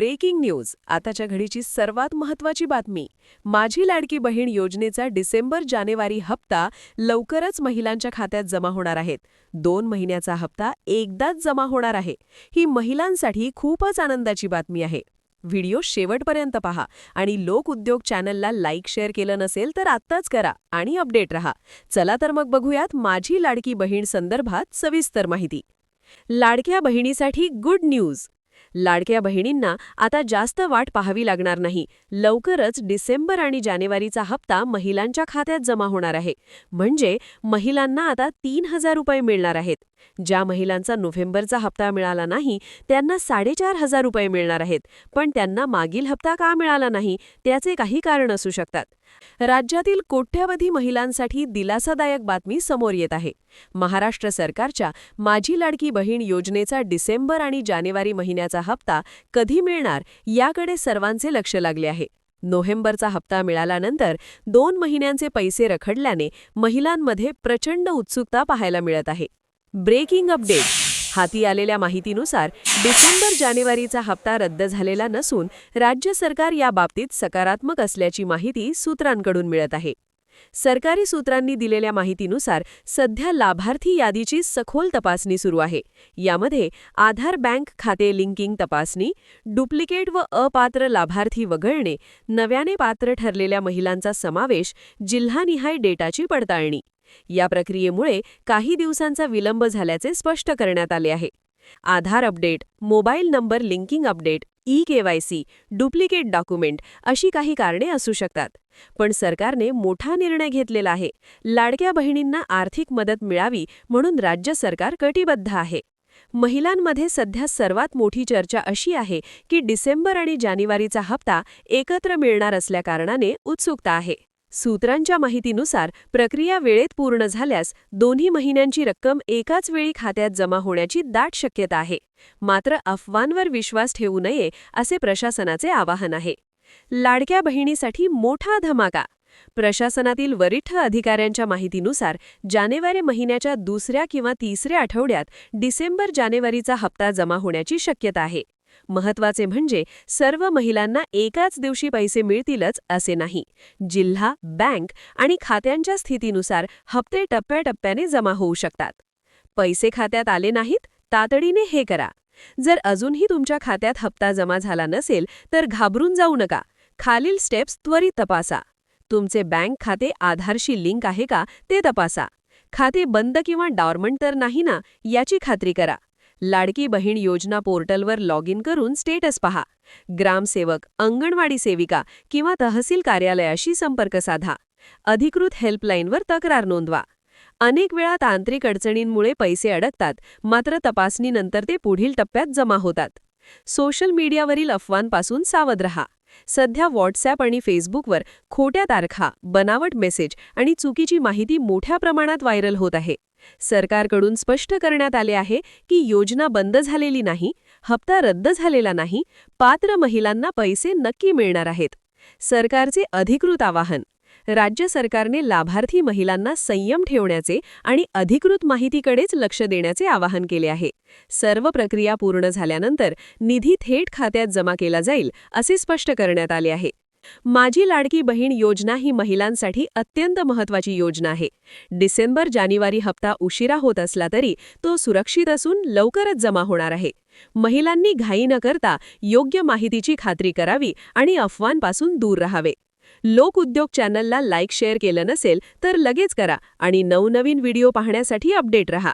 Breaking news, आताच्या घडीची सर्वात महत्त्वाची बातमी. माझी लाडकी बहीण योजनेचा डिसेंबर-जानेवारी हप्ता लवकरच महिलांच्या खात्यात जमा होणार आहेत. 2 महिन्याचा हप्ता एकदाच जमा होणार आहे. ही महिलांसाठी खूपच आनंदाची बातमी आहे. व्हिडिओ शेवटपर्यंत पहा आणि लोक उद्योग चॅनलला लाईक शेअर केलं नसेल तर आत्ताच करा आणि अपडेट रहा. चला तर मग बघूयात माझी लाडकी बहीण संदर्भात सविस्तर माहिती. लाडक्या बहिणीसाठी गुड न्यूज. लाडक्या बहिणींना आता जास्त वाट पाहावी लागणार नाही. लवकरच डिसेंबर आणि जानेवारीचा हप्ता महिलांच्या खात्यात जमा होणार आहे. म्हणजे महिलांना आता 3,000 रुपये मिळणार आहेत. ज्या महिलांचा नोव्हेंबरचा हप्ता मिळाला नाही त्यांना 4,500 रुपये मिळणार आहेत. पण त्यांना मागील हप्ता का मिळाला नाही त्याचे काही कारण असू शकतात. राज्यातील कोट्यवधी महिलांसाठी दिलासादायक बातमी समोर येत आहे. महाराष्ट्र सरकारच्या माझी लाडकी बहीण योजनेचा डिसेंबर आणि जानेवारी महिन्याचा हप्ता कधी मिळणार याकडे सर्वांचे लक्ष लागले आहे. नोव्हेंबरचा हप्ता मिळाल्यानंतर 2 महिन्यांचे पैसे रखडल्याने महिलांमध्ये प्रचंड उत्सुकता पाहायला मिळत आहे. Breaking update. हाती आलेल्या माहितीनुसार डिसेंबर-जानेवारीचा हप्ता रद्द झालेला नसून राज्य सरकार या बाबतीत सकारात्मक असल्याची माहिती सूत्रांकडून मिळत आहे. सरकारी सूत्रांनी दिलेल्या माहितीनुसार सध्या लाभार्थी यादीची सखोल तपासणी सुरू आहे. यामध्ये आधार बँक खाते लिंकिंग तपासणी, डुप्लिकेट व अपात्र लाभार्थी वगळणे, नव्याने पात्र ठरलेल्या महिलांचा समावेश, जिल्हानिहाय डेटाची पडताळणी. या प्रक्रियेमुळे काही दिवसांचा विलंब झाल्याचे स्पष्ट करण्यात आले आहे. Aadhaar update, mobile number linking update, e KYC, duplicate document अशी काही कारणे असू शकतात. पण सरकारने मोठा निर्णय घेतलेला आहे. लाडक्या बहिणींना आर्थिक मदत मिळावी म्हणून राज्य सरकार कटिबद्ध आहे. महिलांमध्ये सध्या सर्वात मोठी चर्चा अशी आहे की डिसेंबर आणि जानेवारीचा हप्ता एकत्र मिळणार असल्याकारणाने उत्सुकता आहे. सूत्रांच्या माहितीनुसार प्रक्रिया वेळेत पूर्ण झाल्यास दोन्ही महिन्यांची रक्कम एकाच वेळी खात्यात जमा होण्याची दाट शक्यता आहे. मात्र अफवांवर विश्वास ठेवू नये असे प्रशासनाचे आवाहन आहे. लाडक्या बहिणीसाठी मोठा धमाका. प्रशासनातील वरिष्ठ अधिकाऱ्यांच्या माहितीनुसार जानेवारी महिन्याच्या 2ऱ्या किंवा 3ऱ्या आठवड्यात डिसेंबर-जानेवारीचा हप्ता जमा होण्याची शक्यता आहे. महत्त्वाचे म्हणजे सर्व महिलांना एकाच दिवशी पैसे मिळतीलच असे नाही. जिल्हा, बँक आणि खात्यांच्या स्थितीनुसार हप्ते टप्प्याटप्प्याने जमा होऊ शकतात. पैसे खात्यात आले नाहीत, तातडीने हे करा. जर अजूनही तुमच्या खात्यात हप्ता जमा झाला नसेल तर घाबरून जाऊ नका. खालील स्टेप्स त्वरित तपासा. तुमचे बँक खाते आधारशी लिंक आहे का ते तपासा. खाते बंद किंवा डॉर्मंट तर नाही ना याची खात्री करा. लाडकी बहीण योजना पोर्टलवर लॉग इन करून स्टेटस पहा. ग्रामसेवक, अंगणवाडी सेविका किंवा तहसील कार्यालयाशी संपर्क साधा. अधिकृत हेल्पलाईनवर तक्रार नोंदवा. अनेक वेळा तांत्रिक अडचणींमुळे पैसे अडकतात, मात्र तपासणीनंतर ते पुढील टप्प्यात जमा होतात. सोशल मीडियावरील अफवांपासून सावध रहा. सध्या व्हॉट्सॲप आणि फेसबुकवर खोट्या तारखा, बनावट मेसेज आणि चुकीची माहिती मोठ्या प्रमाणात व्हायरल होत आहे. सरकारकडून स्पष्ट करण्यात आले आहे की योजना बंद झालेली नाही, हप्ता रद्द झालेला नाही, पात्र महिलांना पैसे नक्की मिळणार आहेत. सरकारचे अधिकृत आवाहन. राज्य सरकारने लाभार्थी महिलांना संयम ठेवण्याचे आणि अधिकृत माहितीकडेच लक्ष देण्याचे आवाहन केले आहे. सर्व प्रक्रिया पूर्ण झाल्यानंतर निधी थेट खात्यात जमा केला जाईल असे स्पष्ट करण्यात आले आहे. माझी लाडकी बहीण योजना ही महिलांसाठी अत्यंत महत्त्वाची योजना आहे. डिसेंबर-जानेवारी हप्ता उशिरा होत असला तरी तो सुरक्षित असून लवकरच जमा होणार आहे. महिलांनी घाई न करता योग्य माहितीची खात्री करावी आणि अफवांपासून दूर राहावे. लोक उद्योग चॅनलला लाईक शेअर केलं नसेल तर लगेच करा आणि नवनवीन व्हिडिओ पाहण्यासाठी अपडेट रहा.